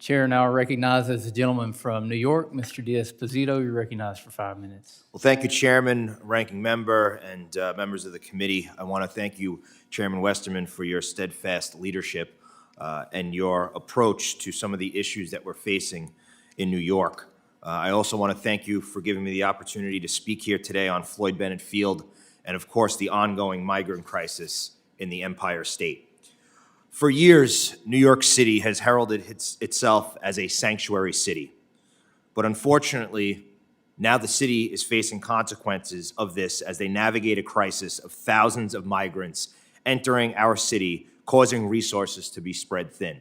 Chair now recognizes the gentleman from New York, Mr. D'Esposito. You're recognized for 5 minutes. Well, thank you, Chairman, Ranking Member, and members of the committee. I want to thank you, Chairman Westerman, for your steadfast leadership and your approach to some of the issues that we're facing in New York. I also want to thank you for giving me the opportunity to speak here today on Floyd Bennett Field and, of course, the ongoing migrant crisis in the Empire State. For years, New York City has heralded itself as a sanctuary city. But unfortunately, now the city is facing consequences of this as they navigate a crisis of thousands of migrants entering our city, causing resources to be spread thin.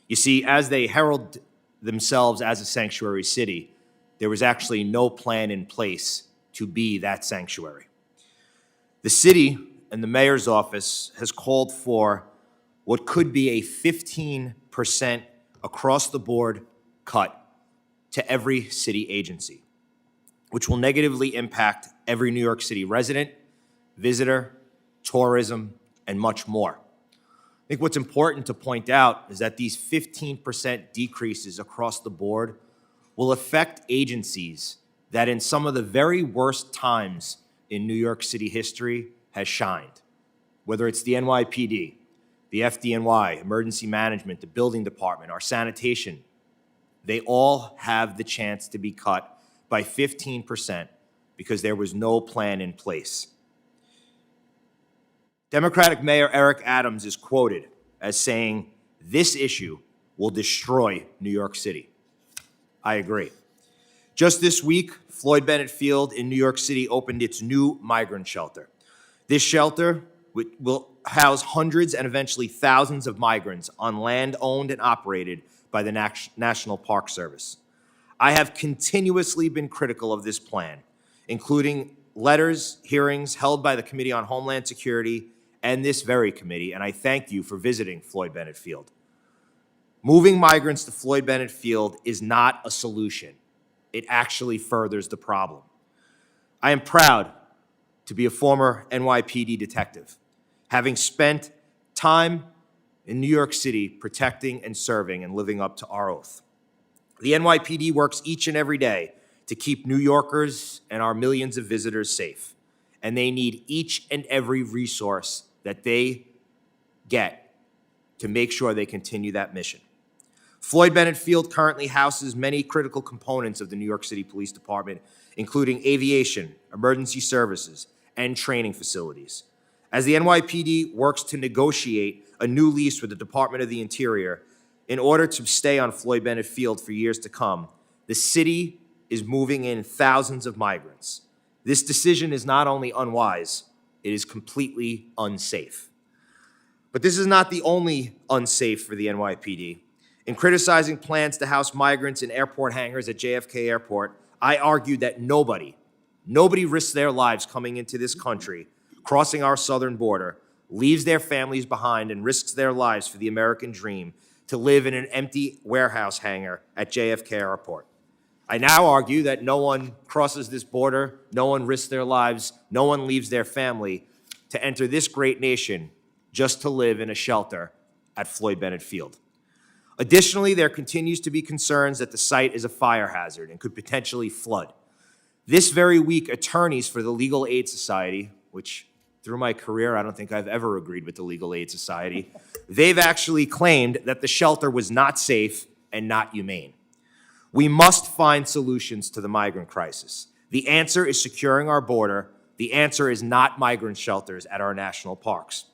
You see, as they herald themselves as a sanctuary city, there was actually no plan in place to be that sanctuary. The city and the mayor's office has called for what could be a 15% across-the-board cut to every city agency, which will negatively impact every New York City resident, visitor, tourism, and much more. I think what's important to point out is that these 15% decreases across the board will affect agencies that in some of the very worst times in New York City history has shined, whether it's the NYPD, the FDNY, emergency management, the building department, our sanitation. They all have the chance to be cut by 15% because there was no plan in place. Democratic Mayor Eric Adams is quoted as saying, "This issue will destroy New York City." I agree. Just this week, Floyd Bennett Field in New York City opened its new migrant shelter. This shelter will house hundreds and eventually thousands of migrants on land owned and operated by the National Park Service. I have continuously been critical of this plan, including letters, hearings held by the Committee on Homeland Security and this very committee, and I thank you for visiting Floyd Bennett Field. Moving migrants to Floyd Bennett Field is not a solution. It actually furthers the problem. I am proud to be a former NYPD detective, having spent time in New York City protecting and serving and living up to our oath. The NYPD works each and every day to keep New Yorkers and our millions of visitors safe, and they need each and every resource that they get to make sure they continue that mission. Floyd Bennett Field currently houses many critical components of the New York City Police Department, including aviation, emergency services, and training facilities. As the NYPD works to negotiate a new lease with the Department of the Interior in order to stay on Floyd Bennett Field for years to come, the city is moving in thousands of migrants. This decision is not only unwise, it is completely unsafe. But this is not the only unsafe for the NYPD. In criticizing plans to house migrants in airport hangars at JFK Airport, I argued that nobody risks their lives coming into this country, crossing our southern border, leaves their families behind, and risks their lives for the American dream to live in an empty warehouse hangar at JFK Airport. I now argue that no one crosses this border, no one risks their lives, no one leaves their family to enter this great nation just to live in a shelter at Floyd Bennett Field. Additionally, there continues to be concerns that the site is a fire hazard and could potentially flood. This very week, attorneys for the Legal Aid Society, which through my career, I don't think I've ever agreed with the Legal Aid Society, they've actually claimed that the shelter was not safe and not humane. We must find solutions to the migrant crisis. The answer is securing our border. The answer is not migrant shelters at our national parks.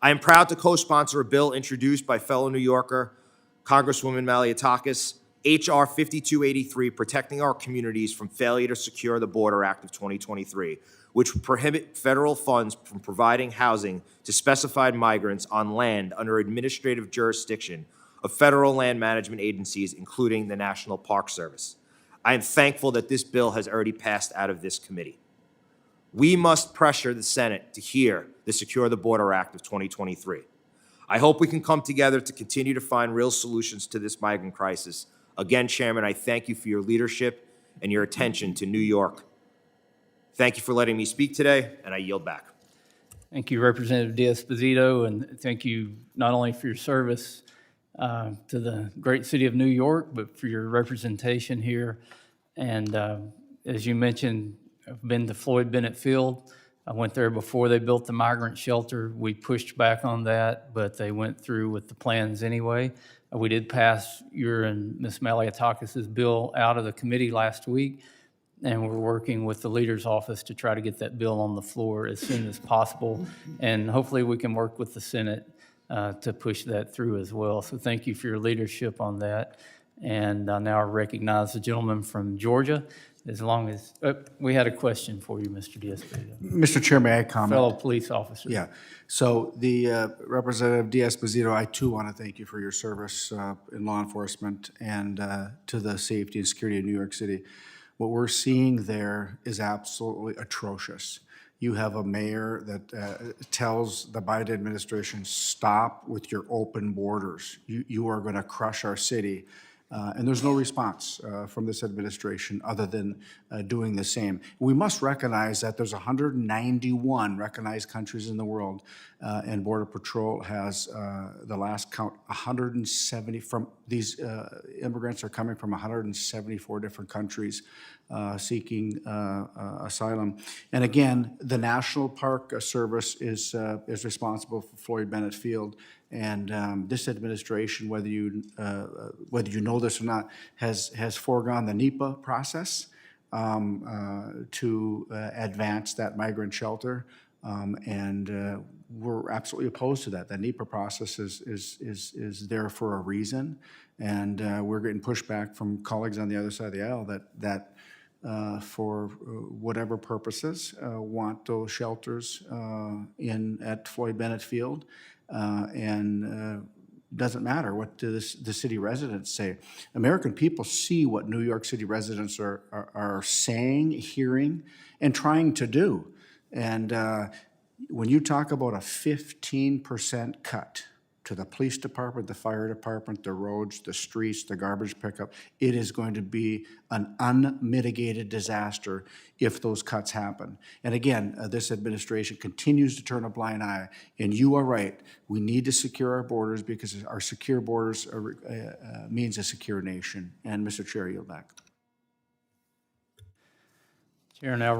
I am proud to co-sponsor a bill introduced by fellow New Yorker, Congresswoman Malliotakis, H.R. 5283, Protecting Our Communities from Failure to Secure the Border Act of 2023, which would prohibit federal funds from providing housing to specified migrants on land under administrative jurisdiction of federal land management agencies, including the National Park Service. I am thankful that this bill has already passed out of this committee. We must pressure the Senate to hear the Secure the Border Act of 2023. I hope we can come together to continue to find real solutions to this migrant crisis. Again, Chairman, I thank you for your leadership and your attention to New York. Thank you for letting me speak today, and I yield back. Thank you, Representative D'Esposito, and thank you not only for your service to the great city of New York, but for your representation here. And as you mentioned, I've been to Floyd Bennett Field. I went there before they built the migrant shelter. We pushed back on that, but they went through with the plans anyway. We did pass your and Ms. Maliatakis's bill out of the committee last week, and we're working with the leader's office to try to get that bill on the floor as soon as possible. And hopefully we can work with the Senate to push that through as well. So thank you for your leadership on that. And I now recognize the gentleman from Georgia. As long as, we had a question for you, Mr. Diaz-Padrón. Mr. Chair, may I comment? Fellow police officer. Yeah. So the Representative Diaz-Padrón, I too want to thank you for your service in law enforcement and to the safety and security of New York City. What we're seeing there is absolutely atrocious. You have a mayor that tells the Biden administration, stop with your open borders. You are going to crush our city. And there's no response from this administration other than doing the same. We must recognize that there's 191 recognized countries in the world, and Border Patrol has, the last count, 170 from these immigrants are coming from 174 different countries seeking asylum. And again, the National Park Service is responsible for Floyd Bennett Field. And this administration, whether you know this or not, has foregone the NEPA process to advance that migrant shelter, and we're absolutely opposed to that. The NEPA process is there for a reason, and we're getting pushback from colleagues on the other side of the aisle that for whatever purposes want those shelters at Floyd Bennett Field. Doesn't matter what the city residents say. American people see what New York City residents are saying, hearing, and trying to do. And when you talk about a 15% cut to the police department, the fire department, the roads, the streets, the garbage pickup, it is going to be an unmitigated disaster if those cuts happen. And again, this administration continues to turn a blind eye. And you are right. We need to secure our borders because our secure borders means a secure nation. And Mr. Chair, I yield back. Chair now